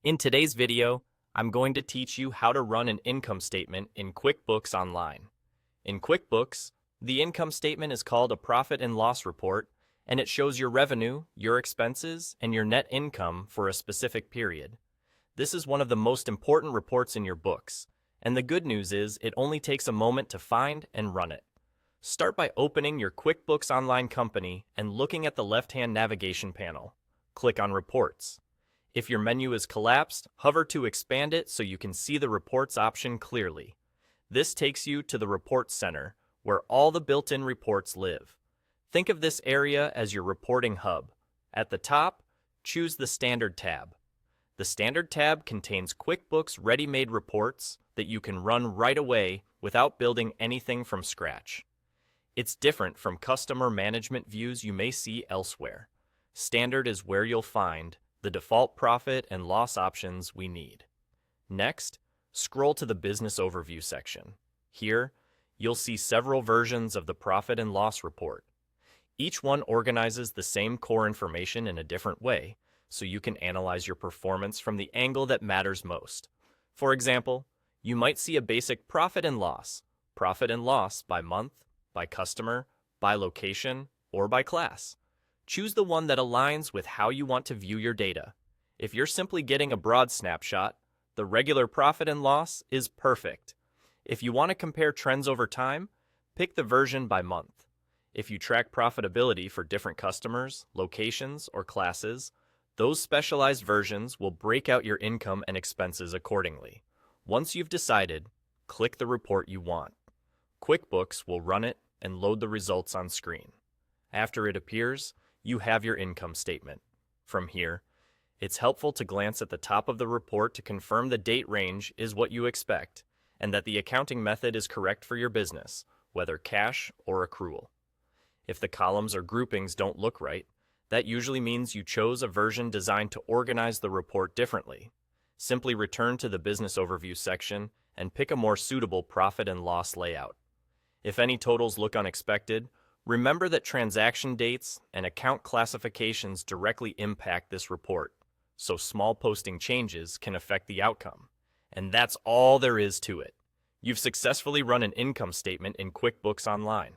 In today's video, I'm going to teach you how to run an income statement in QuickBooks Online. In QuickBooks, the income statement is called a profit and loss report, and it shows your revenue, your expenses, and your net income for a specific period. This is one of the most important reports in your books, and the good news is it only takes a moment to find and run it. Start by opening your QuickBooks Online company and looking at the left-hand navigation panel. Click on Reports. If your menu is collapsed, hover to expand it so you can see the Reports option clearly. This takes you to the Reports Center, where all the built-in reports live. Think of this area as your reporting hub. At the top, choose the Standard tab. The Standard tab contains QuickBooks ready-made reports that you can run right away without building anything from scratch. It's different from customer management views you may see elsewhere. Standard is where you'll find the default profit and loss options we need. Next, scroll to the Business Overview section. Here, you'll see several versions of the profit and loss report. Each one organizes the same core information in a different way, so you can analyze your performance from the angle that matters most. For example, you might see a basic profit and loss by month, by customer, by location, or by class. Choose the one that aligns with how you want to view your data. If you're simply getting a broad snapshot, the regular profit and loss is perfect. If you want to compare trends over time, pick the version by month. If you track profitability for different customers, locations, or classes, those specialized versions will break out your income and expenses accordingly. Once you've decided, click the report you want. QuickBooks will run it and load the results on screen. After it appears, you have your income statement. From here, it's helpful to glance at the top of the report to confirm the date range is what you expect and that the accounting method is correct for your business, whether cash or accrual. If the columns or groupings don't look right, that usually means you chose a version designed to organize the report differently. Simply return to the Business Overview section and pick a more suitable profit and loss layout. If any totals look unexpected, remember that transaction dates and account classifications directly impact this report, so small posting changes can affect the outcome. And that's all there is to it. You've successfully run an income statement in QuickBooks Online.